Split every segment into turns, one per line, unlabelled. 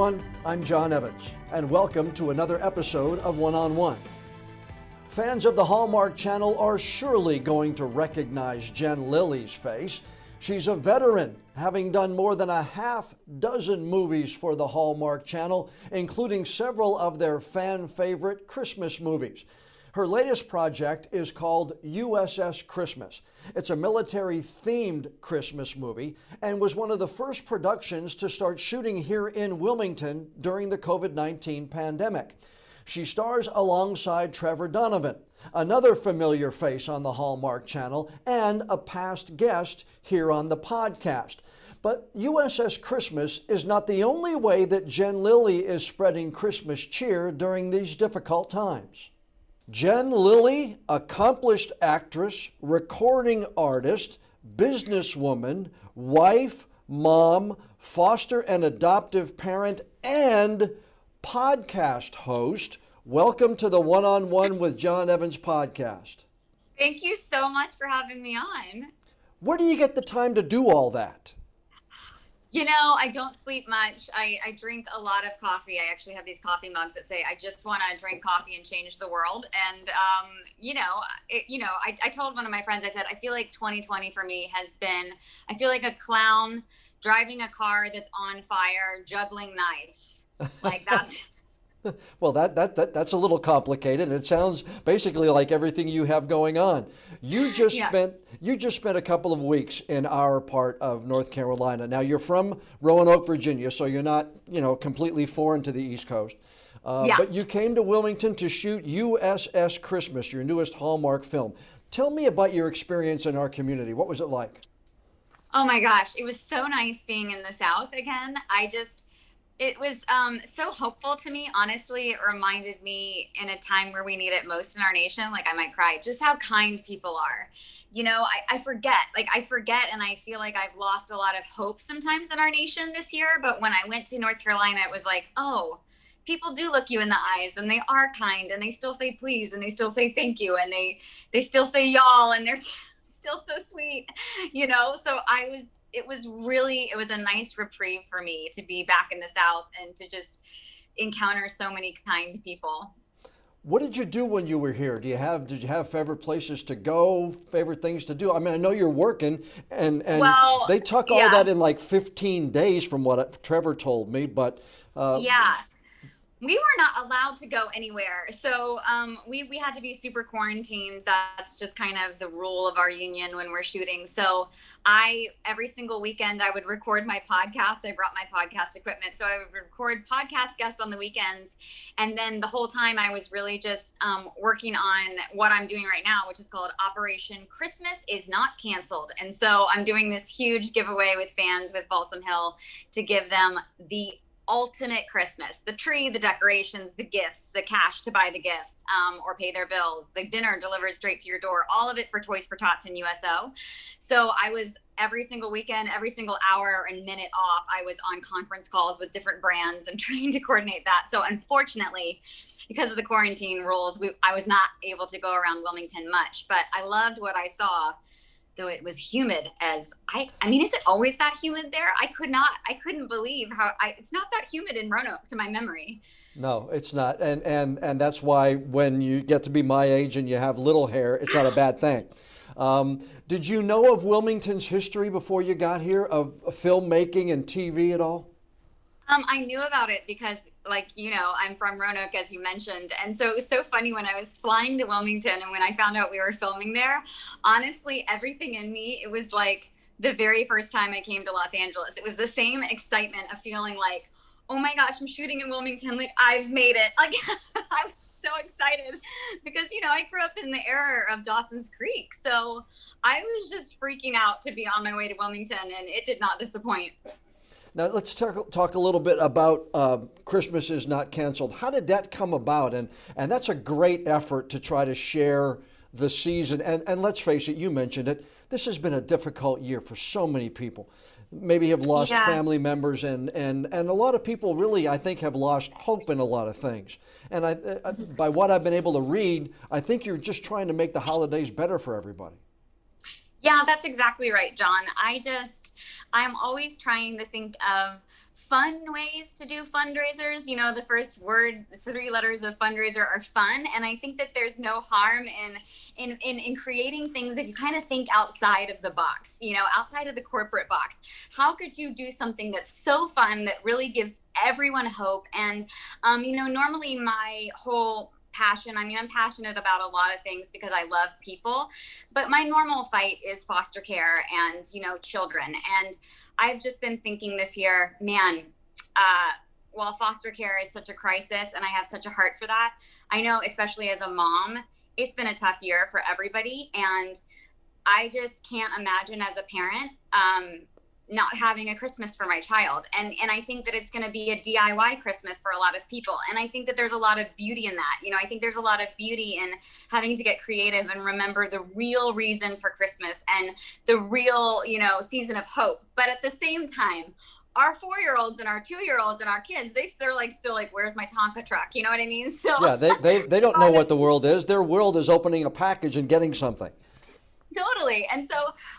everyone, I'm John Evans, and welcome to another episode of One on One. Fans of the Hallmark Channel are surely going to recognize Jen Lilley's face. She's a veteran, having done more than a half dozen movies for the Hallmark Channel, including several of their fan favorite Christmas movies. Her latest project is called USS Christmas. It's a military-themed Christmas movie and was one of the first productions to start shooting here in Wilmington during the COVID-19 pandemic. She stars alongside Trevor Donovan, another familiar face on the Hallmark Channel and a past guest here on the podcast. But USS Christmas is not the only way that Jen Lilley is spreading Christmas cheer during these difficult times. Jen Lilley, accomplished actress, recording artist, businesswoman, wife, mom, foster and adoptive parent, and podcast host. Welcome to the One-on-One with John Evans podcast.
Thank you so much for having me on.
Where do you get the time to do all that?
You know, I don't sleep much. I drink a lot of coffee. I actually have these coffee mugs that say, I just want to drink coffee and change the world. And, I told one of my friends, I said, I feel like 2020 for me has been, I feel like a clown driving a car that's on fire, juggling knives. Like that's...
Well, that's a little complicated. It sounds basically like everything you have going on. You just spent a couple of weeks in our part of North Carolina. Now you're from Roanoke, Virginia, so you're not, completely foreign to the East Coast. But you came to Wilmington to shoot USS Christmas, your newest Hallmark film. Tell me about your experience in our community. What was it like?
Oh my gosh, it was so nice being in the South again. It was so hopeful to me. Honestly, it reminded me in a time where we need it most in our nation, like I might cry, just how kind people are. I forget and I feel like I've lost a lot of hope sometimes in our nation this year. But when I went to North Carolina, it was like, oh, people do look you in the eyes and they are kind and they still say please and they still say thank you and they still say y'all and they're still so sweet, so it was a nice reprieve for me to be back in the South and to just encounter so many kind people.
What did you do when you were here? Did you have favorite places to go, favorite things to do? I mean, I know you're working and they tuck all that in like 15 days from what Trevor told me, but we were not allowed to go anywhere. So we had to be super quarantined. That's just kind of the rule of our union when we're shooting. So every single weekend, I would record my podcast. I brought my podcast equipment. So I would record podcast guests on the weekends. And then the whole time I was really just working on what I'm doing right now, which is called Operation Christmas is Not Canceled. And so I'm doing this huge giveaway with fans with Balsam Hill to give them the ultimate Christmas, the tree, the decorations, the gifts, the cash to buy the gifts or pay their bills, the dinner delivered straight to your door, all of it for Toys for Tots and USO. So I was every single weekend, every single hour and minute off, I was on conference calls with different brands and trying to coordinate that. So unfortunately, because of the quarantine rules, I was not able to go around Wilmington much, but I loved what I saw. Though it was humid as I mean, is it always that humid there? I couldn't believe how it's not that humid in Roanoke to my memory. No, it's not. And that's why when you get to be my age and you have little hair, it's not a bad thing. Did you know of Wilmington's history before you got here of filmmaking and TV at all? I knew about it because, I'm from Roanoke, as you mentioned. And so it was so funny when I was flying to Wilmington and when I found out we were filming there, honestly, everything in me, it was like the very first time I came to Los Angeles. It was the same excitement of feeling like, oh my gosh, I'm shooting in Wilmington. Like, I've made it. Like, I'm so excited because, I grew up in the era of Dawson's Creek. So I was just freaking out to be on my way to Wilmington, and it did not disappoint. Now, let's talk a little bit about Christmas is Not Canceled. How did that come about? And that's a great effort to try to share the season. And let's face it, you mentioned it, this has been a difficult year for so many people. Maybe have lost family members and a lot of people really, I think, have lost hope in a lot of things. And by what I've been able to read, I think you're just trying to make the holidays better for everybody.
Yeah, that's exactly right, John. I'm always trying to think of fun ways to do fundraisers. You know, the first word, the three letters of fundraiser are fun. And I think that there's no harm in creating things that you kind of think outside of the box, you know, outside of the corporate box. How could you do something that's so fun that really gives everyone hope? And, you know, normally my whole passion. I mean, I'm passionate about a lot of things because I love people, but my normal fight is foster care and, you know, children. And I've just been thinking this year, man, while foster care is such a crisis and I have such a heart for that, I know, especially as a mom, it's been a tough year for everybody. And I just can't imagine as a parent, not having a Christmas for my child. And I think that it's going to be a DIY Christmas for a lot of people. And I think that there's a lot of beauty in that. You know, I think there's a lot of beauty in having to get creative and remember the real reason for Christmas and the real, you know, season of hope. But at the same time, our 4-year-olds and our 2-year-olds and our kids, they're like still like, where's my Tonka truck? You know what I mean? So
yeah, they don't know what the world is. Their world is opening a package and getting something.
Totally. And so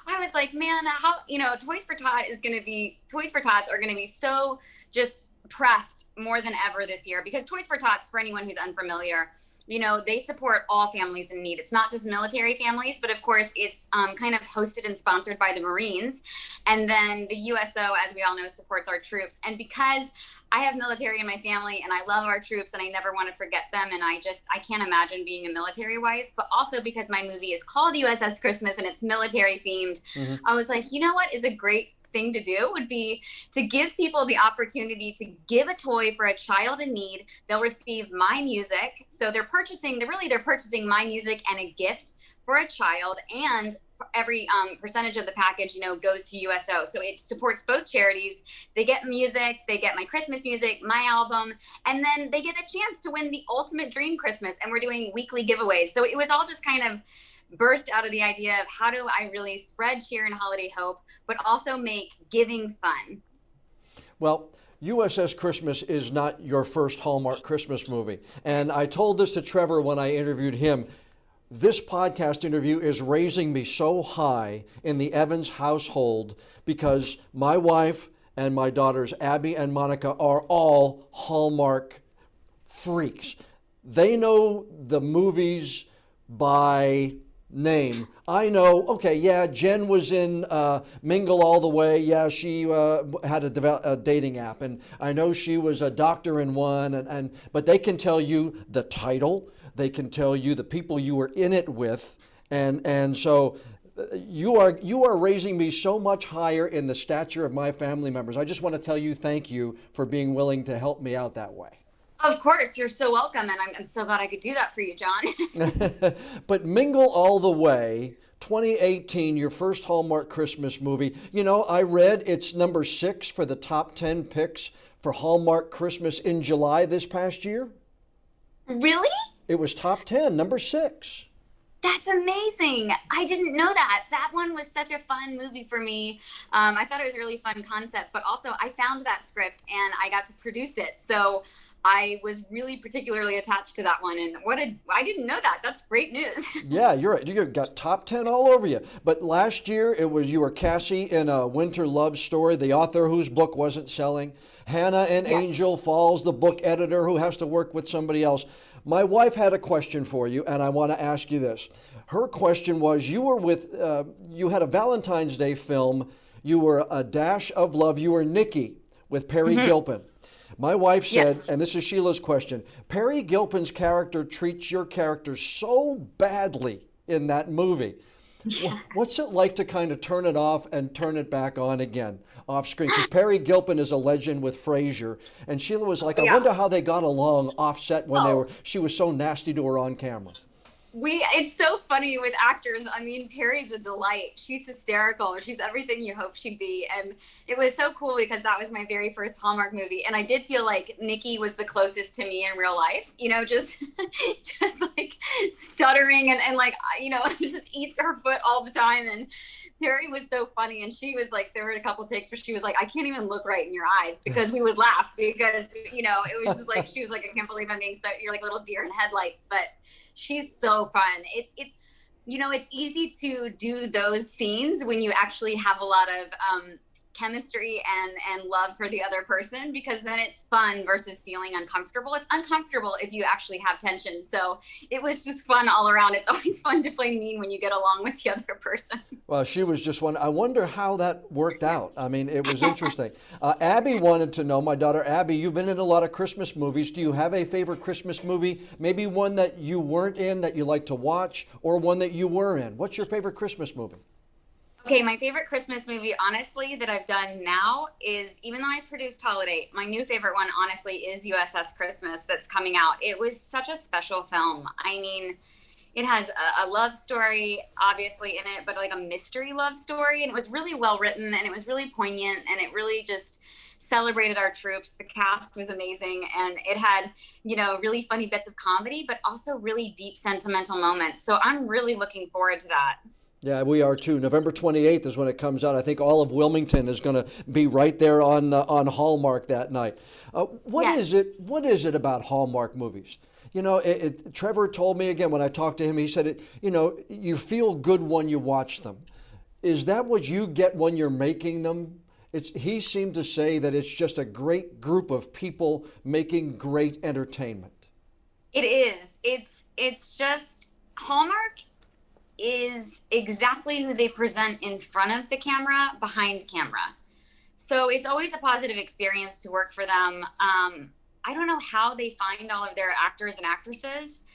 I was like, man, how, you know, Toys for Tots are going to be so just pressed more than ever this year, because Toys for Tots, for anyone who's unfamiliar, you know, they support all families in need. It's not just military families, but of course it's kind of hosted and sponsored by the Marines. And then the USO, as we all know, supports our troops. And because I have military in my family and I love our troops and I never want to forget them, and I can't imagine being a military wife, but also because my movie is called USS Christmas and it's military themed, I was like, you know what is a great thing to do would be to give people the opportunity to give a toy for a child in need. They'll receive my music. So they're purchasing my music and a gift for a child, and every percentage of the package, you know, goes to USO. So it supports both charities. They get music, they get my Christmas music, my album, and then they get a chance to win the ultimate dream Christmas. And we're doing weekly giveaways. So it was all just kind of birthed out of the idea of how do I really spread cheer and holiday hope, but also make giving fun.
Well, USS Christmas is not your first Hallmark Christmas movie. And I told this to Trevor when I interviewed him. This podcast interview is raising me so high in the Evans household because my wife and my daughters, Abby and Monica, are all Hallmark freaks. They know the movies by name. I know, okay, yeah, Jen was in Mingle All the Way. Yeah, she had a dating app. And I know she was a doctor in one. But they can tell you the title. They can tell you the people you were in it with. And so you are raising me so much higher in the stature of my family members. I just want to tell you thank you for being willing to help me out that way.
Of course, you're so welcome, and I'm so glad I could do that for you, John.
But Mingle All the Way, 2018, your first Hallmark Christmas movie. You know, I read it's number 6 for the top 10 picks for Hallmark Christmas in July this past year.
Really?
It was top 10, number 6.
That's amazing. I didn't know that. That one was such a fun movie for me. I thought it was a really fun concept, but also I found that script and I got to produce it. So I was really particularly attached to that one, and I didn't know that. That's great news.
Yeah, you're right. You got top 10 all over you. But last year you were Cassie in A Winter Love Story, the author whose book wasn't selling. Hannah in Angel Falls, the book editor who has to work with somebody else. My wife had a question for you, and I want to ask you this. Her question was, you had a Valentine's Day film. You were A Dash of Love. You were Nikki with Perry Gilpin. My wife said, and this is Sheila's question, Perry Gilpin's character treats your character so badly in that movie. Yeah. What's it like to kind of turn it off and turn it back on again off screen? Because Perry Gilpin is a legend with Frasier. And Sheila was like, I wonder how they got along off set when she was so nasty to her on camera.
It's so funny with actors. I mean, Perry's a delight. She's hysterical. She's everything you hope she'd be. And it was so cool because that was my very first Hallmark movie. And I did feel like Nikki was the closest to me in real life, you know, just like stuttering and like, you know, just eats her foot all the time. And Perry was so funny. And she was like, there were a couple takes where she was like, I can't even look right in your eyes, because we would laugh because, you know, it was just like, she was like, I can't believe I'm being so, you're like little deer in headlights. But she's so fun. It's it's easy to do those scenes when you actually have a lot of chemistry and love for the other person, because then it's fun versus feeling uncomfortable. It's uncomfortable if you actually have tension. So it was just fun all around. It's always fun to play mean when you get along with the other person.
Well, she was just one. I wonder how that worked out. I mean, it was interesting. Abby wanted to know, my daughter Abby, you've been in a lot of Christmas movies. Do you have a favorite Christmas movie? Maybe one that you weren't in that you like to watch, or one that you were in. What's your favorite Christmas movie?
Okay, my favorite Christmas movie, honestly, that I've done now is, even though I produced Holiday, my new favorite one, honestly, is USS Christmas that's coming out. It was such a special film. I mean, it has a love story, obviously, in it, but like a mystery love story. And it was really well written, and it was really poignant, and it really just celebrated our troops. The cast was amazing, and it had, really funny bits of comedy, but also really deep sentimental moments. So I'm really looking forward to that.
Yeah, we are too. November 28th is when it comes out. I think all of Wilmington is going to be right there on Hallmark that night. What is it about Hallmark movies? Trevor told me again when I talked to him, he said, you feel good when you watch them. Is that what you get when you're making them? He seemed to say that it's just a great group of people making great entertainment.
It is. It's just Hallmark is exactly who they present in front of the camera, behind camera. So it's always a positive experience to work for them. I don't know how they find all of their actors and actresses,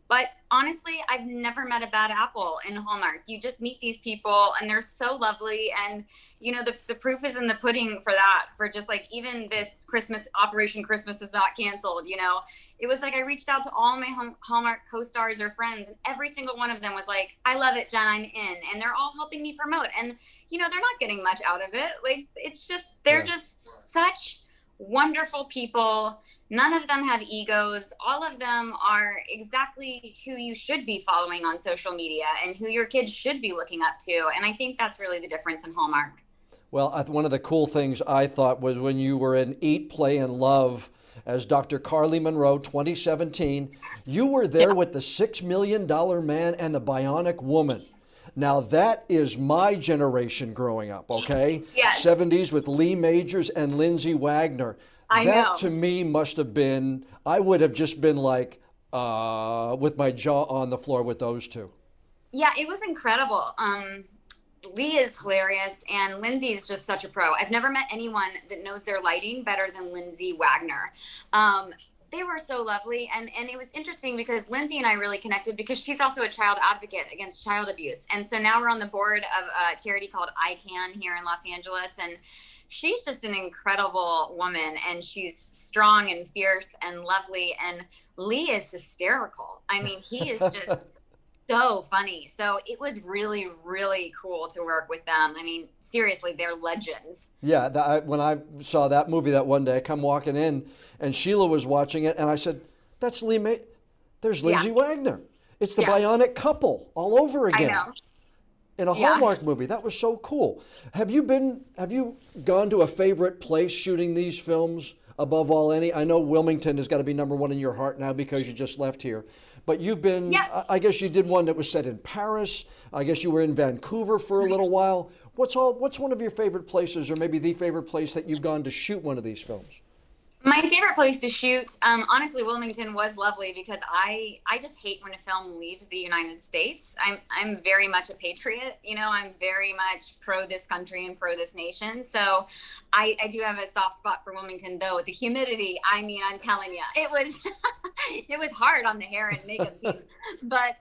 but honestly, I've never met a bad apple in Hallmark. You just meet these people and they're so lovely. And, the proof is in the pudding for that, for just like even this Christmas, Operation Christmas is not canceled. It was like I reached out to all my Hallmark co-stars or friends, and every single one of them was like, I love it, Jen, I'm in. And they're all helping me promote. And, they're not getting much out of it. Like, it's just, they're just such wonderful people. None of them have egos. All of them are exactly who you should be following on social media and who your kids should be looking up to. And I think that's really the difference in Hallmark.
Well, one of the cool things I thought was when you were in Eat, Play, and Love as Dr. Carly Monroe, 2017, you were there with the $6 Million Man and the Bionic Woman. Now, that is my generation growing up, okay?
Yes.
70s with Lee Majors and Lindsay Wagner.
I
that
know.
To me must have been, I would have just been like, with my jaw on the floor with those two.
Yeah, it was incredible. Lee is hilarious, and Lindsay is just such a pro. I've never met anyone that knows their lighting better than Lindsay Wagner. They were so lovely, and it was interesting because Lindsay and I really connected because she's also a child advocate against child abuse. And so now we're on the board of a charity called ICANN here in Los Angeles, and she's just an incredible woman, and she's strong and fierce and lovely, and Lee is hysterical. I mean, he is just so funny. So it was really, really cool to work with them. I mean, seriously, they're legends.
Yeah, when I saw that movie that one day, I come walking in, and Sheila was watching it, and I said, "That's there's Lindsay Wagner. It's the Bionic couple all over again."
I know.
In a Hallmark movie. That was so cool. Have you gone to a favorite place shooting these films above all any? I know Wilmington has got to be number one in your heart now because you just left here. But you've been, I guess you did one that was set in Paris. I guess you were in Vancouver for a little while. What's one of your favorite places, or maybe the favorite place that you've gone to shoot one of these films?
My favorite place to shoot, honestly, Wilmington was lovely because I just hate when a film leaves the United States. I'm very much a patriot. I'm very much pro this country and pro this nation. So I do have a soft spot for Wilmington, though. With the humidity, I mean, I'm telling you, it was it was hard on the hair and makeup team. But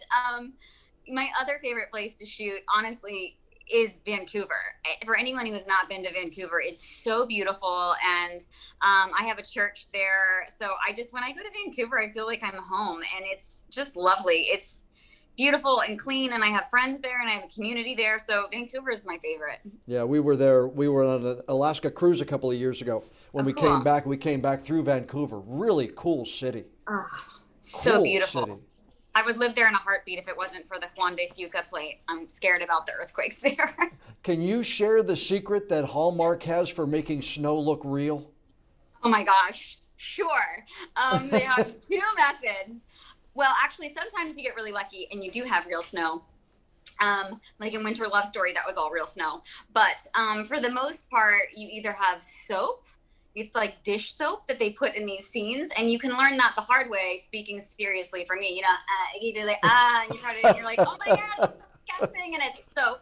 my other favorite place to shoot, honestly, is Vancouver. For anyone who has not been to Vancouver, it's so beautiful, and I have a church there. So when I go to Vancouver, I feel like I'm home, and it's just lovely. It's beautiful and clean, and I have friends there, and I have a community there. So Vancouver is my favorite.
Yeah, we were there. We were on an Alaska cruise a couple of years ago. When we came back, we came back through Vancouver. Really cool city.
Oh, so
cool
beautiful.
City.
I would live there in a heartbeat if it wasn't for the Juan de Fuca plate. I'm scared about the earthquakes there.
Can you share the secret that Hallmark has for making snow look real?
Oh my gosh, sure. They have two methods. Well, actually, sometimes you get really lucky and you do have real snow. Like in Winter Love Story, that was all real snow. But for the most part, you either have soap. It's like dish soap that they put in these scenes, and you can learn that the hard way. Speaking seriously for me, you do like and you try to, and you're like, oh my god, it's disgusting, and it's soap.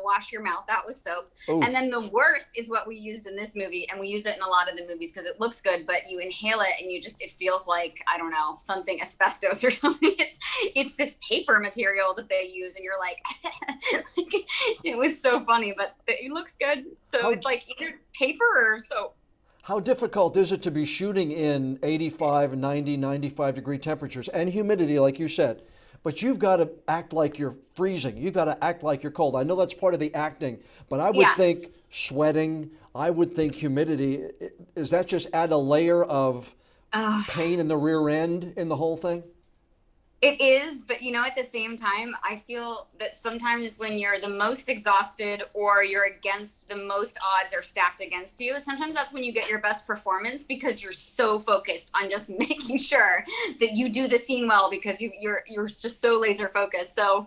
Wash your mouth out with soap. Ooh. And then the worst is what we used in this movie, and we use it in a lot of the movies because it looks good, but you inhale it and it feels like, I don't know, something asbestos or something. It's this paper material that they use, and you're like, it was so funny, but it looks good. So it's like either paper or soap.
How difficult is it to be shooting in 85, 90, 95 degree temperatures and humidity, like you said? But you've got to act like you're freezing. You've got to act like you're cold. I know that's part of the acting, but I would think sweating, I would think humidity. Does that just add a layer of pain in the rear end in the whole thing?
It is, but at the same time, I feel that sometimes when you're the most exhausted or you're against the most odds are stacked against you, sometimes that's when you get your best performance because you're so focused on just making sure that you do the scene well because you're just so laser focused. So,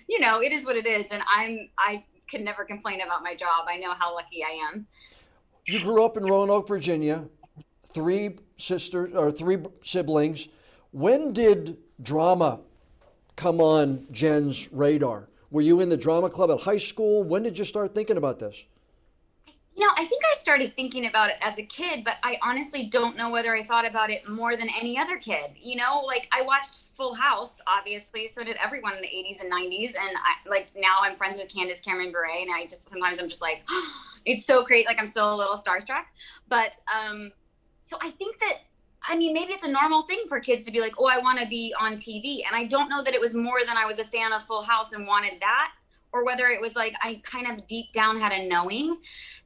it is what it is, and I can never complain about my job. I know how lucky I am.
You grew up in Roanoke, Virginia, 3 siblings. When did drama come on Jen's radar? Were you in the drama club at high school? When did you start thinking about this?
I think I started thinking about it as a kid, but I honestly don't know whether I thought about it more than any other kid. I watched Full House, obviously, so did everyone in the 80s and 90s. And now I'm friends with Candace Cameron Bure, and sometimes I'm just like, oh, it's so great. Like, I'm still a little starstruck. But so I think that, maybe it's a normal thing for kids to be like, oh, I want to be on TV. And I don't know that it was more than I was a fan of Full House and wanted that, or whether it was like I kind of deep down had a knowing.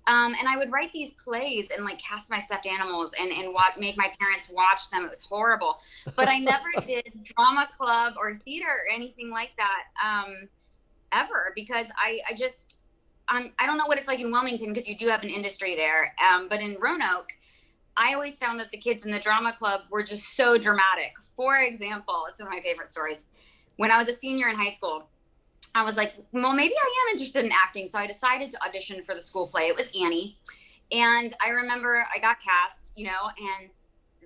And I would write these plays and like cast my stuffed animals and make my parents watch them. It was horrible. But I never did drama club or theater or anything like that ever, because I don't know what it's like in Wilmington because you do have an industry there. But in Roanoke, I always found that the kids in the drama club were just so dramatic. For example, some of my favorite stories. When I was a senior in high school, I was like, well, maybe I am interested in acting. So I decided to audition for the school play. It was Annie. And I remember I got cast, and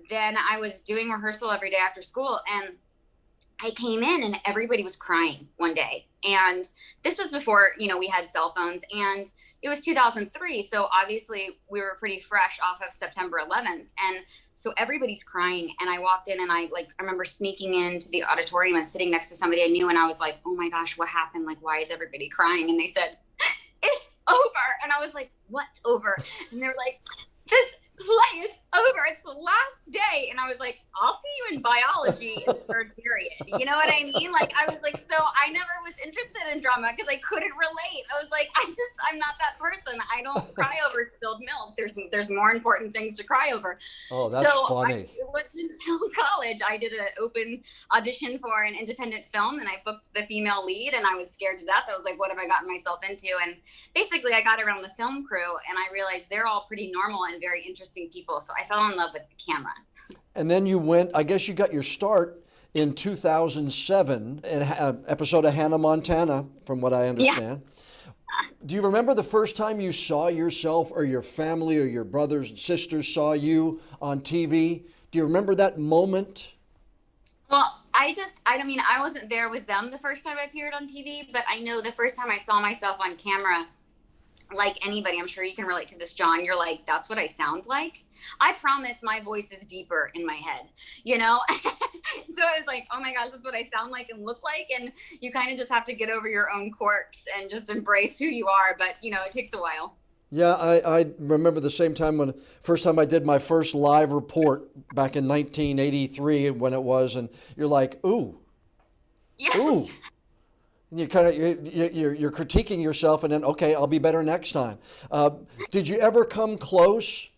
then I was doing rehearsal every day after school. And I came in and everybody was crying one day. And this was before, we had cell phones, and it was 2003. So obviously we were pretty fresh off of September 11th. And so everybody's crying. And I walked in and I remember sneaking into the auditorium and sitting next to somebody I knew. And I was like, oh my gosh, what happened? Like, why is everybody crying? And they said, it's over. And I was like, what's over? And they're like, this play is over. It's the last day. And I was like, I'll see you in biology in the 3rd period. You know what I mean? I was like, so I never was interested in drama because I couldn't relate. I was like, I'm not that person. I don't cry over spilled milk. There's more important things to cry over.
Oh, that's funny.
It wasn't until college I did an open audition for an independent film, and I booked the female lead, and I was scared to death. I was like, what have I gotten myself into? And basically I got around the film crew, and I realized they're all pretty normal and very interesting people. So I fell in love with the camera.
And then you got your start in 2007 in an episode of Hannah Montana, from what I understand. Yeah. Do you remember the first time you saw yourself, or your family or your brothers and sisters saw you on TV? Do you remember that moment?
Well, I wasn't there with them the first time I appeared on TV, but I know the first time I saw myself on camera, like anybody, I'm sure you can relate to this, John, you're like, that's what I sound like. I promise my voice is deeper in my head, So I was like, oh my gosh, that's what I sound like and look like. And you kind of just have to get over your own quirks and just embrace who you are. But, it takes a while.
Yeah, I remember the same time first time I did my first live report back in 1983 when it was, and you're like, ooh,
yes.
Ooh. And you're critiquing yourself, and then, okay, I'll be better next time. Did you ever come close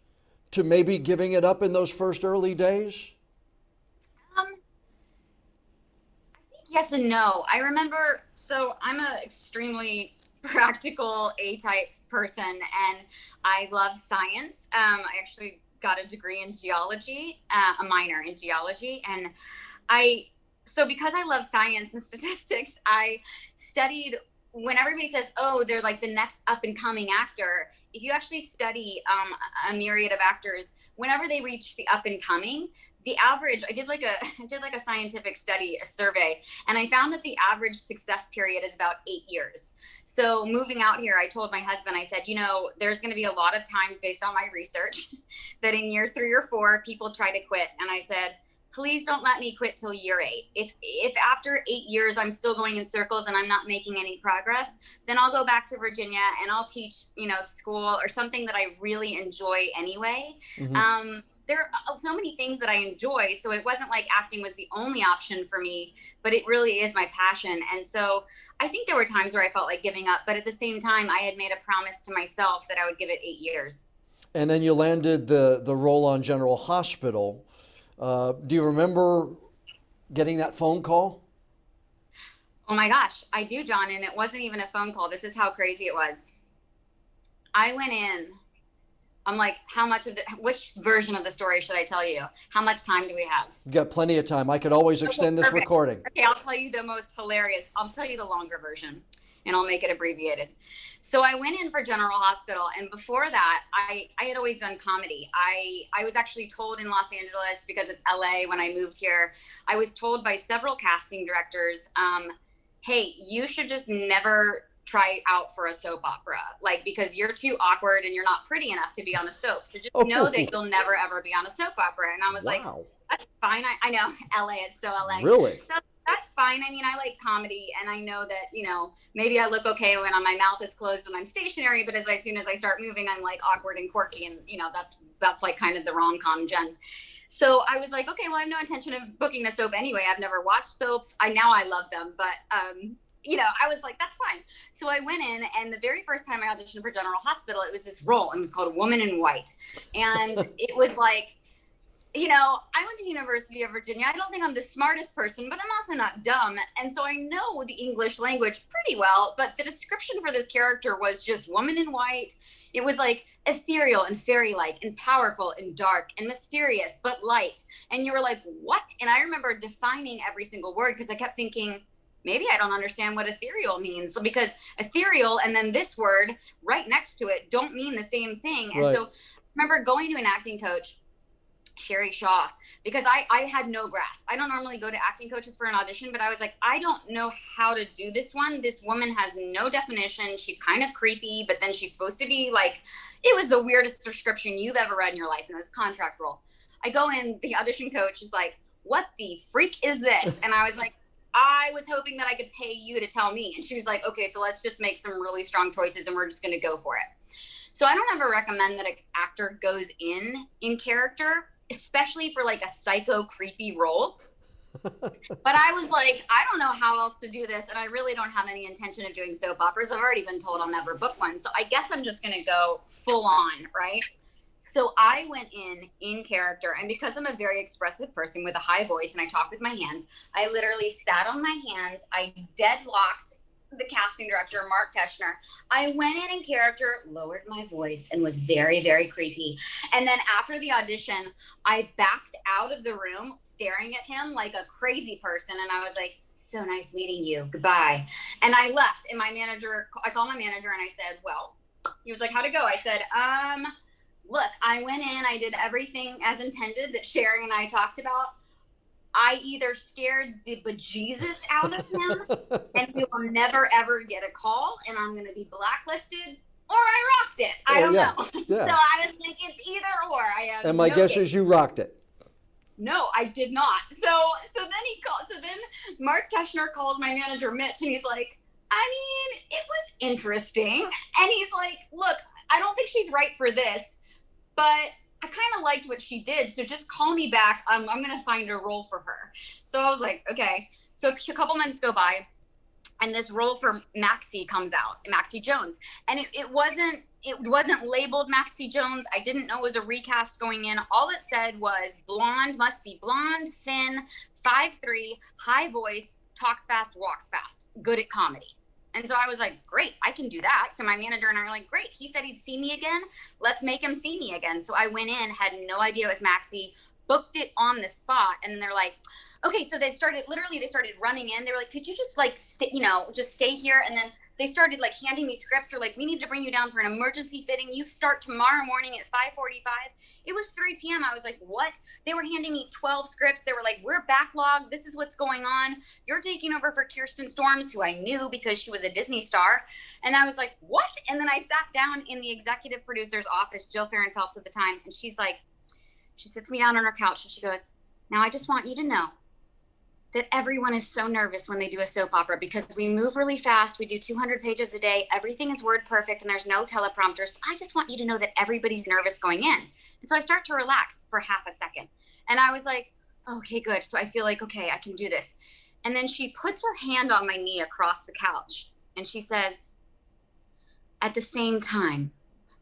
to maybe giving it up in those first early days?
I think yes and no. I remember, so I'm an extremely practical A-type person, and I love science. I actually got a degree in geology, a minor in geology, and I So because I love science and statistics, I studied when everybody says, oh, they're like the next up and coming actor. If you actually study a myriad of actors, whenever they reach the up and coming, the average, I did like a scientific study, a survey, and I found that the average success period is about 8 years. So moving out here, I told my husband, I said, there's going to be a lot of times based on my research that in year 3 or 4, people try to quit. And I said, please don't let me quit till year 8. If after 8 years I'm still going in circles and I'm not making any progress, then I'll go back to Virginia and I'll teach, school or something that I really enjoy anyway. Mm-hmm. There are so many things that I enjoy. So it wasn't like acting was the only option for me, but it really is my passion. And so I think there were times where I felt like giving up, but at the same time, I had made a promise to myself that I would give it 8 years.
And then you landed the role on General Hospital. Do you remember getting that phone call?
Oh my gosh, I do, John. And it wasn't even a phone call. This is how crazy it was. I went in. I'm like, which version of the story should I tell you? How much time do we have?
You got plenty of time. I could always extend this recording.
Okay, I'll tell you the most hilarious. I'll tell you the longer version and I'll make it abbreviated. So I went in for General Hospital, and before that, I had always done comedy. I was actually told in Los Angeles, because it's LA when I moved here, I was told by several casting directors, hey, you should just never try out for a soap opera, like, because you're too awkward and you're not pretty enough to be on a soap. So just know that you'll never ever be on a soap opera. And I was like, that's fine. I know LA, it's so LA.
Really?
So that's fine. I mean, I like comedy, and I know that, maybe I look okay when my mouth is closed and I'm stationary, but as soon as I start moving, I'm like awkward and quirky, and that's like kind of the rom-com Jen. So I was like, okay, well, I have no intention of booking a soap anyway. I've never watched soaps. Now I love them, but I was like, that's fine. So I went in, and the very first time I auditioned for General Hospital, it was this role, and it was called Woman in White. And it was like, I went to University of Virginia. I don't think I'm the smartest person, but I'm also not dumb. And so I know the English language pretty well, but the description for this character was just woman in white. It was like ethereal and fairy-like and powerful and dark and mysterious, but light. And you were like, what? And I remember defining every single word, because I kept thinking, maybe I don't understand what ethereal means, because ethereal and then this word right next to it don't mean the same thing. And so I remember going to an acting coach, Sherry Shaw, because I had no grasp. I don't normally go to acting coaches for an audition, but I was like, I don't know how to do this one. This woman has no definition. She's kind of creepy, but then she's supposed to be like, it was the weirdest description you've ever read in your life. And it was a contract role. I go in, the audition coach is like, what the freak is this? And I was like, I was hoping that I could pay you to tell me. And she was like, okay, so let's just make some really strong choices and we're just going to go for it. So I don't ever recommend that an actor goes in character, especially for like a psycho creepy role. But I was like, I don't know how else to do this. And I really don't have any intention of doing soap operas. I've already been told I'll never book one. So I guess I'm just going to go full on, right? So I went in character, and because I'm a very expressive person with a high voice and I talk with my hands, I literally sat on my hands. I deadlocked the casting director, Mark Teschner. I went in character, lowered my voice, and was very, very creepy. And then after the audition, I backed out of the room staring at him like a crazy person. And I was like, so nice meeting you. Goodbye. And I left, and I called my manager and I said, well, he was like, how'd it go? I said, look, I went in, I did everything as intended that Sherry and I talked about. I either scared the bejesus out of him and we will never, ever get a call and I'm going to be blacklisted, or I rocked it. I don't know. Yeah. So I was like, it's either or.
And my guess is you rocked it.
No, I did not. So then Mark Teschner calls my manager, Mitch, and he's like, I mean, it was interesting. And he's like, look, I don't think she's right for this, but I kind of liked what she did, so just call me back. I'm going to find a role for her. So I was like, okay. So a couple months go by, and this role for Maxie comes out, Maxie Jones. And it wasn't labeled Maxie Jones. I didn't know it was a recast going in. All it said was blonde, must be blonde, thin, 5'3", high voice, talks fast, walks fast, good at comedy. And so I was like, great, I can do that. So my manager and I were like, great. He said he'd see me again. Let's make him see me again. So I went in, had no idea it was Maxie, booked it on the spot. And then they're like, okay, so they started running in. They were like, could you just like, just stay here? And then they started like handing me scripts. They're like, we need to bring you down for an emergency fitting. You start tomorrow morning at 5:45. It was 3 p.m. I was like, what? They were handing me 12 scripts. They were like, we're backlogged. This is what's going on. You're taking over for Kirsten Storms, who I knew because she was a Disney star. And I was like, what? And then I sat down in the executive producer's office, Jill Farron Phelps at the time. And she sits me down on her couch and she goes, now I just want you to know that everyone is so nervous when they do a soap opera because we move really fast. We do 200 pages a day. Everything is word perfect and there's no teleprompter. So I just want you to know that everybody's nervous going in. And so I start to relax for half a second. And I was like, okay, good. So I feel like, okay, I can do this. And then she puts her hand on my knee across the couch and she says, at the same time,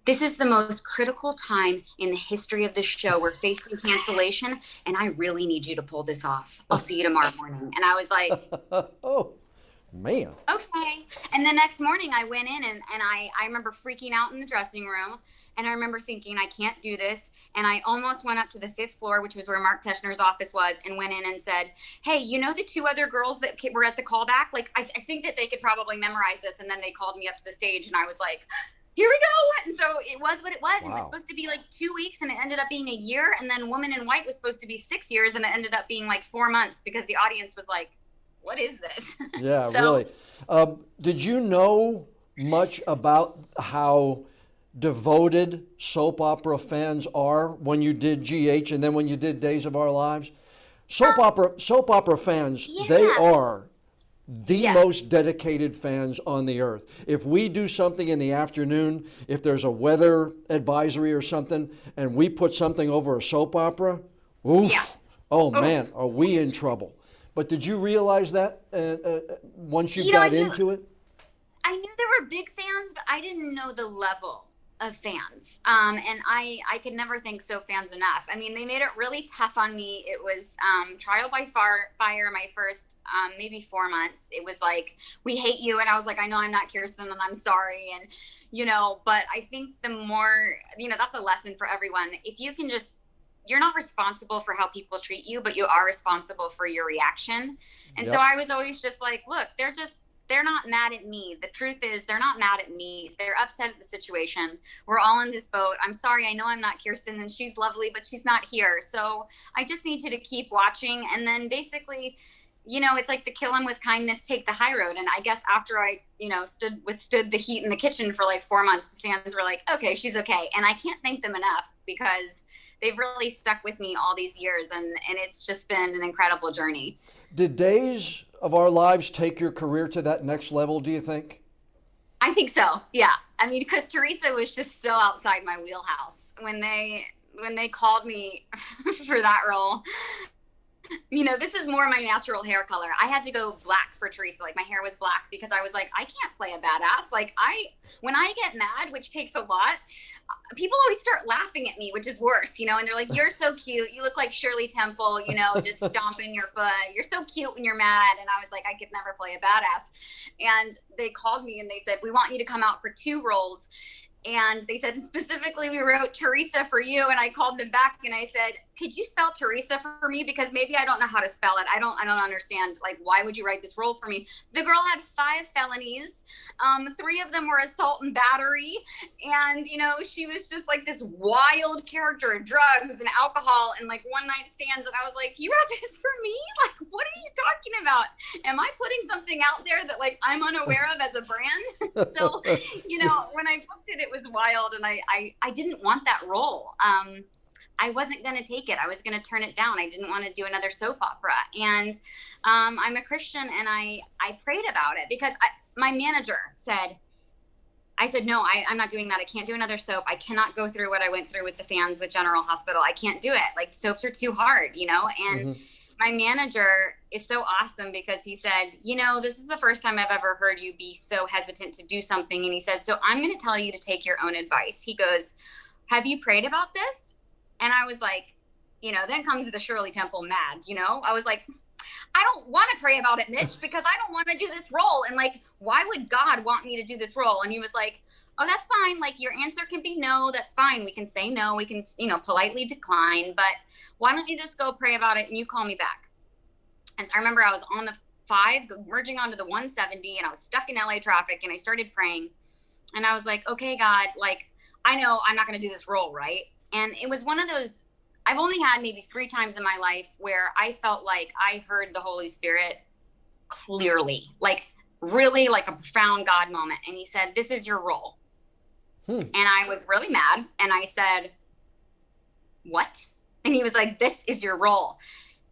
this is the most critical time in the history of this show. We're facing cancellation, and I really need you to pull this off. I'll see you tomorrow morning. And I was like,
oh, man.
Okay. And the next morning I went in and I remember freaking out in the dressing room. And I remember thinking, I can't do this. And I almost went up to the 5th floor, which was where Mark Teschner's office was, and went in and said, hey, you know the 2 other girls that were at the callback? Like, I think that they could probably memorize this. And then they called me up to the stage, and I was like, here we go. And so it was what it was. Wow. It was supposed to be like 2 weeks and it ended up being a year. And then Woman in White was supposed to be 6 years and it ended up being like 4 months because the audience was like, what is this?
Yeah, really. Did you know much about how devoted soap opera fans are when you did GH and then when you did Days of Our Lives? Soap opera fans, yeah. They are the most dedicated fans on the earth. If we do something in the afternoon, if there's a weather advisory or something, and we put something over a soap opera, oof, man, are we in trouble. But did you realize that once you got into it?
I knew there were big fans, but I didn't know the level of fans. And I could never thank soap fans enough. I mean, they made it really tough on me. It was trial by fire my first maybe 4 months. It was like, we hate you. And I was like, I know I'm not Kirsten and I'm sorry. And, but I think the more, that's a lesson for everyone. If you can you're not responsible for how people treat you, but you are responsible for your reaction. And so I was always just like, look, they're not mad at me. The truth is they're not mad at me. They're upset at the situation. We're all in this boat. I'm sorry. I know I'm not Kirsten and she's lovely, but she's not here. So I just need you to keep watching. And then it's like the kill 'em with kindness, take the high road. And I guess after I, withstood the heat in the kitchen for like 4 months, the fans were like, okay, she's okay. And I can't thank them enough because they've really stuck with me all these years. And it's just been an incredible journey.
Did Days of Our Lives take your career to that next level, do you think?
I think so. Yeah. I mean, because Teresa was just so outside my wheelhouse when they called me for that role. This is more my natural hair color. I had to go black for Teresa. Like my hair was black because I was like, I can't play a badass. Like when I get mad, which takes a lot, people always start laughing at me, which is worse, and they're like, you're so cute. You look like Shirley Temple, just stomping your foot. You're so cute when you're mad. And I was like, I could never play a badass. And they called me and they said, we want you to come out for 2 roles. And they said, specifically, we wrote Teresa for you. And I called them back and I said, could you spell Teresa for me? Because maybe I don't know how to spell it. I don't understand. Like, why would you write this role for me? The girl had 5 felonies. 3 of them were assault and battery. And, she was just like this wild character of drugs and alcohol and like one night stands. And I was like, you wrote this for me? Like, what are you talking about? Am I putting something out there that like I'm unaware of as a brand? So, when I booked it, it was wild. And I didn't want that role. I wasn't going to take it. I was going to turn it down. I didn't want to do another soap opera. And I'm a Christian and I prayed about it because my manager said, no, I'm not doing that. I can't do another soap. I cannot go through what I went through with the fans with General Hospital. I can't do it. Like soaps are too hard, and my manager is so awesome because he said, this is the first time I've ever heard you be so hesitant to do something. And he said, so I'm going to tell you to take your own advice. He goes, have you prayed about this? And I was like, then comes the Shirley Temple mad, I was like, I don't want to pray about it, Mitch, because I don't want to do this role. And like, why would God want me to do this role? And he was like, oh, that's fine. Like, your answer can be no. That's fine. We can say no. We can, politely decline. But why don't you just go pray about it and you call me back? And so I remember I was on the 5 merging onto the 170 and I was stuck in LA traffic and I started praying. And I was like, okay, God, like, I know I'm not going to do this role, right? And it was one of those, I've only had maybe 3 times in my life where I felt like I heard the Holy Spirit clearly, like really like a profound God moment. And he said, this is your role. And I was really mad. And I said, what? And he was like, this is your role.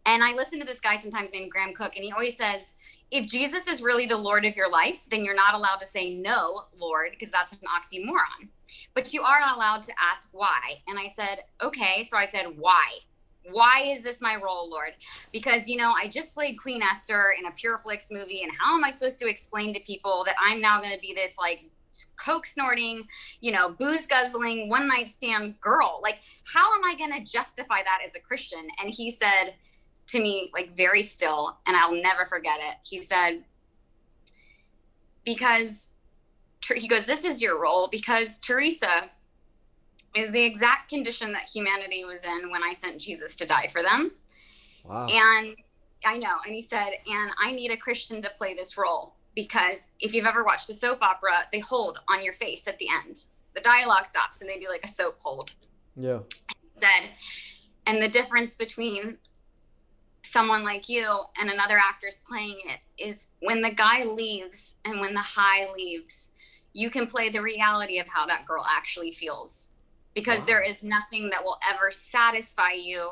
And I listen to this guy sometimes named Graham Cook, and he always says, if Jesus is really the Lord of your life, then you're not allowed to say no, Lord, because that's an oxymoron. But you are allowed to ask why. And I said, okay. So I said, why? Why is this my role, Lord? Because, I just played Queen Esther in a Pure Flix movie. And how am I supposed to explain to people that I'm now going to be this like coke snorting, booze guzzling, one night stand girl? Like, how am I going to justify that as a Christian? And he said to me, like very still, and I'll never forget it. He said, he goes, this is your role because Teresa is the exact condition that humanity was in when I sent Jesus to die for them.
Wow.
And I know. And he said, and I need a Christian to play this role because if you've ever watched a soap opera, they hold on your face at the end. The dialogue stops and they do like a soap hold.
Yeah.
He said, and the difference between someone like you and another actress playing it is when the guy leaves and when the high leaves, you can play the reality of how that girl actually feels, because there is nothing that will ever satisfy you.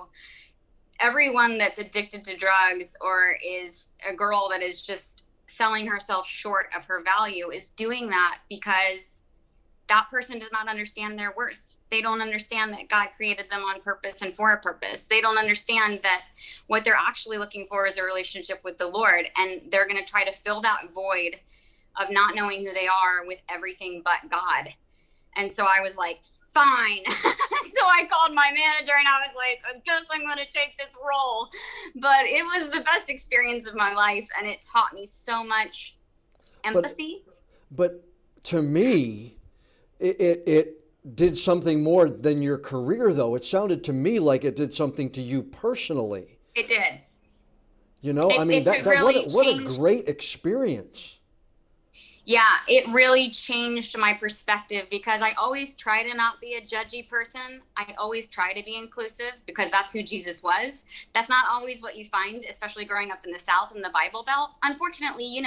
Everyone that's addicted to drugs or is a girl that is just selling herself short of her value is doing that because that person does not understand their worth. They don't understand that God created them on purpose and for a purpose. They don't understand that what they're actually looking for is a relationship with the Lord. And they're going to try to fill that void of not knowing who they are with everything but God. And so I was like, fine. So I called my manager and I was like, I guess I'm going to take this role. But it was the best experience of my life. And it taught me so much empathy.
But to me, it did something more than your career, though. It sounded to me like it did something to you personally.
It did.
What a great experience.
Yeah, it really changed my perspective because I always try to not be a judgy person. I always try to be inclusive because that's who Jesus was. That's not always what you find, especially growing up in the South in the Bible Belt. Unfortunately,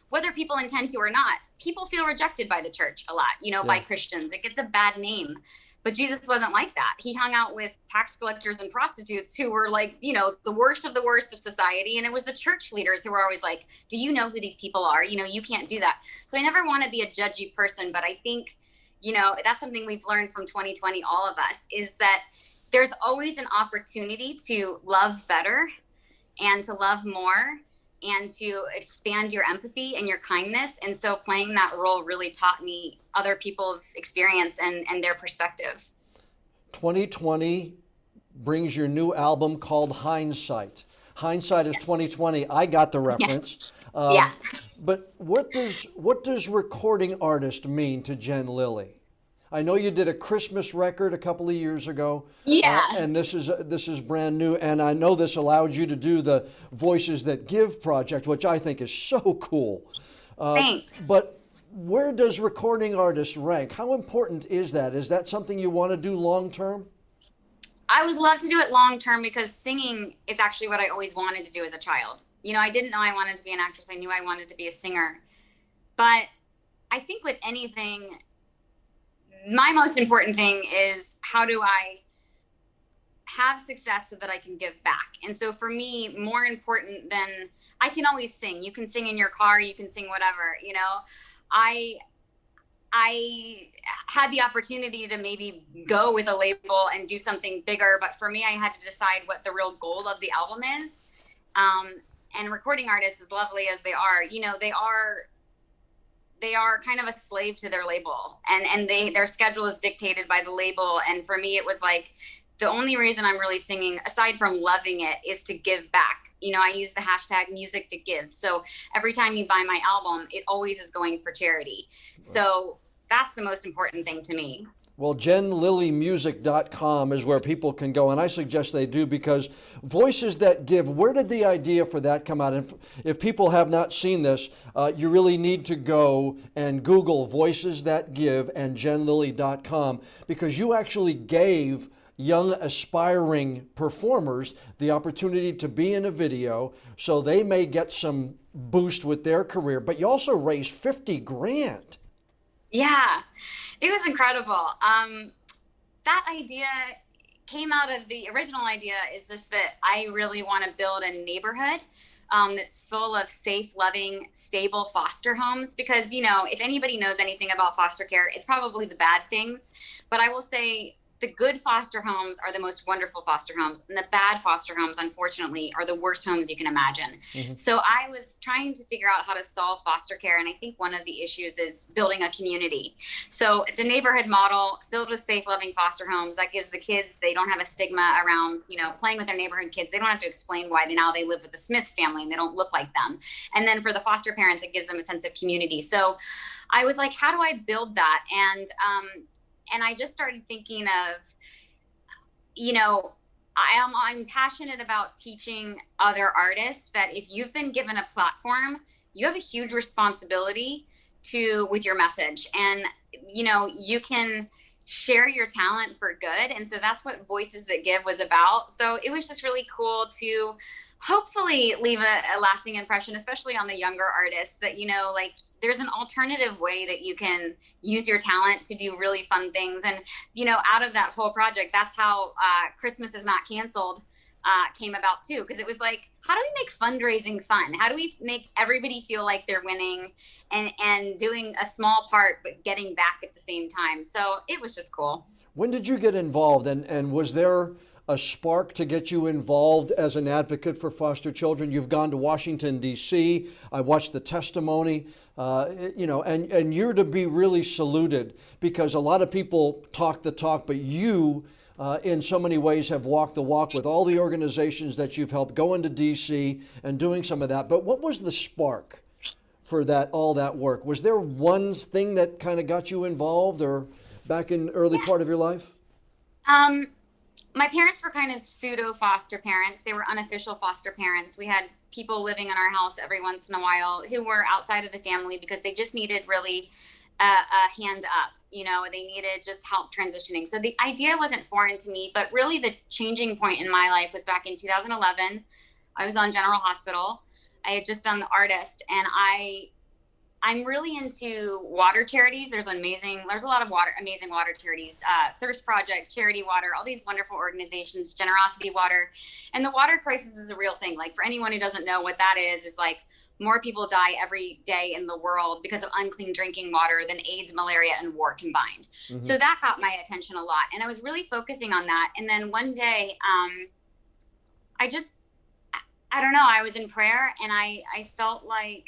whether people intend to or not, people feel rejected by the church a lot, by Christians. It gets a bad name. But Jesus wasn't like that. He hung out with tax collectors and prostitutes who were like, the worst of society. And it was the church leaders who were always like, do you know who these people are? You can't do that. So I never want to be a judgy person. But I think, that's something we've learned from 2020, all of us, is that there's always an opportunity to love better and to love more and to expand your empathy and your kindness. And so playing that role really taught me other people's experience and their perspective. 2020
brings your new album called Hindsight. Hindsight is 2020. I got the reference.
Yeah.
But what does recording artist mean to Jen Lilley? I know you did a Christmas record a couple of years ago.
Yeah.
And this is brand new. And I know this allowed you to do the Voices That Give project, which I think is so cool.
Thanks.
But where does recording artist rank? How important is that? Is that something you want to do long term?
I would love to do it long term because singing is actually what I always wanted to do as a child. I didn't know I wanted to be an actress. I knew I wanted to be a singer. But I think with anything, my most important thing is how do I have success so that I can give back? And so for me, more important than, I can always sing. You can sing in your car, you can sing whatever, I had the opportunity to maybe go with a label and do something bigger, but for me, I had to decide what the real goal of the album is. And recording artists, as lovely as they are, they are kind of a slave to their label, and their schedule is dictated by the label. And for me, it was like, the only reason I'm really singing, aside from loving it, is to give back. You know, I use the hashtag music that gives. So every time you buy my album, it always is going for charity. So that's the most important thing to me.
Well, JenLilleyMusic.com is where people can go, and I suggest they do, because Voices That Give, where did the idea for that come out? And if people have not seen this, you really need to go and Google Voices That Give and JenLilley.com, because you actually gave young aspiring performers the opportunity to be in a video so they may get some boost with their career, but you also raised 50 grand.
Yeah, it was incredible. That idea came out of the original idea is just that I really want to build a neighborhood that's full of safe, loving, stable foster homes, because, you know, if anybody knows anything about foster care, it's probably the bad things. But I will say the good foster homes are the most wonderful foster homes, and the bad foster homes, unfortunately, are the worst homes you can imagine. Mm-hmm. So I was trying to figure out how to solve foster care, and I think one of the issues is building a community. So it's a neighborhood model filled with safe, loving foster homes that gives the kids, they don't have a stigma around, you know, playing with their neighborhood kids. They don't have to explain why now they live with the Smiths family and they don't look like them. And then for the foster parents, it gives them a sense of community. So I was like, how do I build that? And I just started thinking of, you know, I'm passionate about teaching other artists that if you've been given a platform, you have a huge responsibility with your message. And, you know, you can share your talent for good. And so that's what Voices That Give was about. So it was just really cool to hopefully leave a lasting impression, especially on the younger artists, that, you know, like there's an alternative way that you can use your talent to do really fun things. And, you know, out of that whole project, that's how Christmas Is Not Canceled came about too. Because it was like, how do we make fundraising fun? How do we make everybody feel like they're winning and doing a small part, but getting back at the same time? So it was just cool.
When did you get involved? And was there a spark to get you involved as an advocate for foster children? You've gone to Washington, D.C. I watched the testimony, you know, and you're to be really saluted, because a lot of people talk the talk, but you, in so many ways, have walked the walk with all the organizations that you've helped go into D.C. and doing some of that. But what was the spark for all that work? Was there one thing that kind of got you involved, or back in the early part of your life?
My parents were kind of pseudo foster parents. They were unofficial foster parents. We had people living in our house every once in a while who were outside of the family because they just needed really a hand up. You know, they needed just help transitioning. So the idea wasn't foreign to me, but really the changing point in my life was back in 2011. I was on General Hospital. I had just done The Artist, and I'm really into water charities. There's a lot of amazing water charities, Thirst Project, Charity Water, all these wonderful organizations, Generosity Water. And the water crisis is a real thing. Like, for anyone who doesn't know what that is like more people die every day in the world because of unclean drinking water than AIDS, malaria, and war combined. Mm-hmm. So that got my attention a lot. And I was really focusing on that. And then one day, I don't know, I was in prayer, and I felt like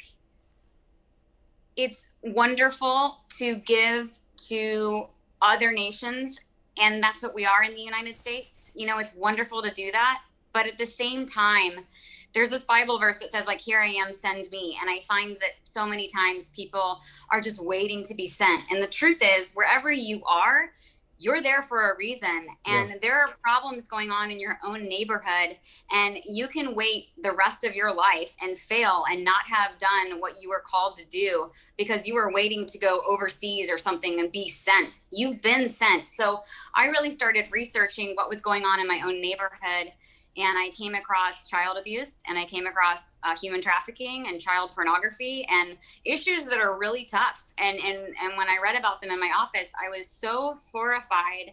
it's wonderful to give to other nations, and that's what we are in the United States. You know, it's wonderful to do that. But at the same time, there's this Bible verse that says, like, here I am, send me. And I find that so many times people are just waiting to be sent. And the truth is, wherever you are, you're there for a reason. And there are problems going on in your own neighborhood, and you can wait the rest of your life and fail and not have done what you were called to do because you were waiting to go overseas or something and be sent. You've been sent. So I really started researching what was going on in my own neighborhood. And I came across child abuse, and I came across human trafficking and child pornography, and issues that are really tough. And when I read about them in my office, I was so horrified.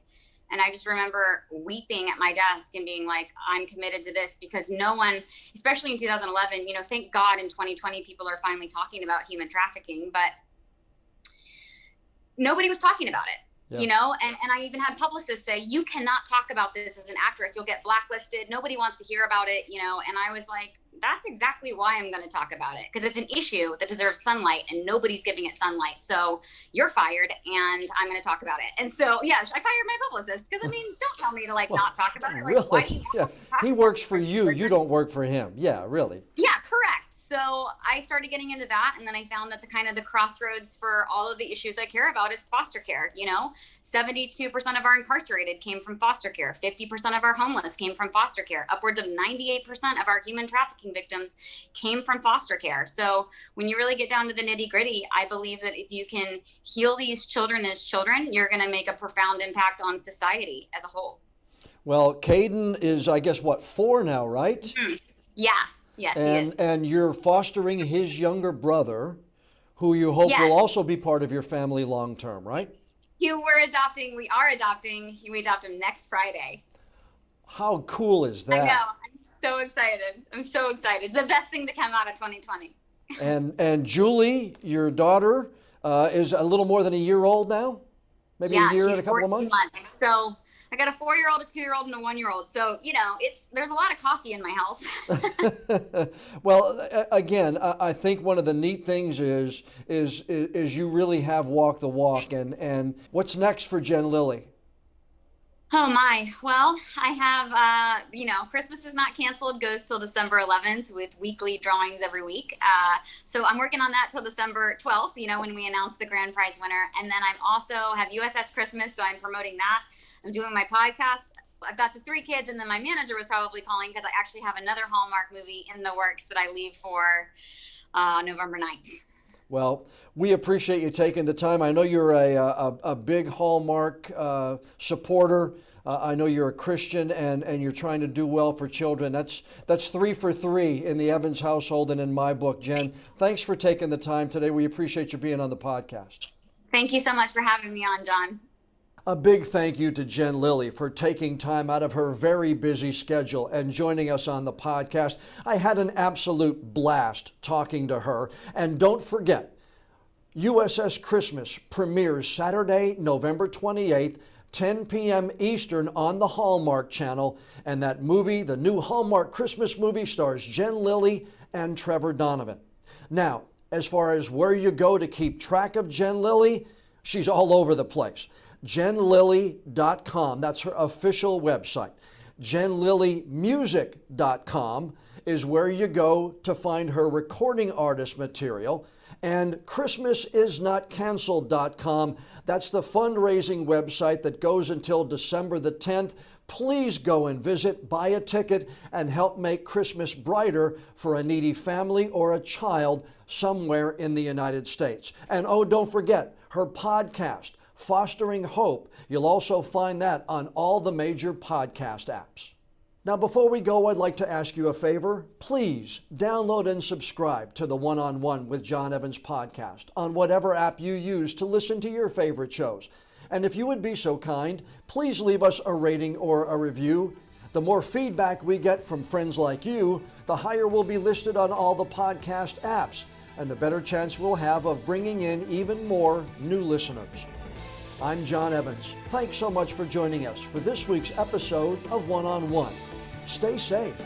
And I just remember weeping at my desk and being like, I'm committed to this, because no one, especially in 2011, you know, thank God in 2020, people are finally talking about human trafficking, but nobody was talking about it. Yeah. You know, and I even had publicists say, you cannot talk about this as an actress. You'll get blacklisted. Nobody wants to hear about it, you know. And I was like, that's exactly why I'm going to talk about it, because it's an issue that deserves sunlight and nobody's giving it sunlight. So you're fired and I'm going to talk about it. And so, yeah, I fired my publicist because, I mean, don't tell me to like not talk about it. Like,
really?
Why do you
yeah. He works for you. You don't work for him. Yeah, really.
Yeah, correct. So I started getting into that, and then I found that the crossroads for all of the issues I care about is foster care. 72% of our incarcerated came from foster care. 50% of our homeless came from foster care. Upwards of 98% of our human trafficking victims came from foster care. So when you really get down to the nitty gritty, I believe that if you can heal these children as children, you're going to make a profound impact on society as a whole.
Well, Caden is, I guess, 4 now, right?
Mm-hmm. Yeah. Yes, he is.
And you're fostering his younger brother, who you hope will also be part of your family long term, right?
We are adopting. We adopt him next Friday.
How cool is that?
I know. I'm so excited. It's the best thing to come out of 2020.
And Julie, your daughter, is a little more than a year old now? Maybe a year and a couple of months?
So I got a 4-year-old, a 2-year-old, and a 1-year-old. So, there's a lot of coffee in my house.
Well, again, I think one of the neat things is you really have walked the walk. And what's next for Jen Lilley?
Oh my. Well, I have, Christmas is not canceled, goes till December 11th with weekly drawings every week. So I'm working on that till December 12th, when we announce the grand prize winner. And then I'm also have USS Christmas, so I'm promoting that. I'm doing my podcast. I've got the 3 kids, and then my manager was probably calling because I actually have another Hallmark movie in the works that I leave for November 9th.
Well, we appreciate you taking the time. I know you're a big Hallmark supporter. I know you're a Christian and you're trying to do well for children. That's 3 for 3 in the Evans household and in my book. Jen, thanks for taking the time today. We appreciate you being on the podcast.
Thank you so much for having me on, John.
A big thank you to Jen Lilley for taking time out of her very busy schedule and joining us on the podcast. I had an absolute blast talking to her. And don't forget, USS Christmas premieres Saturday, November 28th, 10 p.m. Eastern on the Hallmark Channel. And that movie, the new Hallmark Christmas movie, stars Jen Lilley and Trevor Donovan. Now, as far as where you go to keep track of Jen Lilley, she's all over the place. JenLilley.com, that's her official website. JenLilleyMusic.com is where you go to find her recording artist material. And ChristmasIsNotCanceled.com, that's the fundraising website that goes until December the 10th. Please go and visit, buy a ticket, and help make Christmas brighter for a needy family or a child somewhere in the United States. And oh, don't forget her podcast, Fostering Hope. You'll also find that on all the major podcast apps. Now, before we go, I'd like to ask you a favor. Please download and subscribe to the One-on-One with John Evans podcast on whatever app you use to listen to your favorite shows. And if you would be so kind, please leave us a rating or a review. The more feedback we get from friends like you, the higher we'll be listed on all the podcast apps, and the better chance we'll have of bringing in even more new listeners. I'm John Evans. Thanks so much for joining us for this week's episode of One-on-One. Stay safe.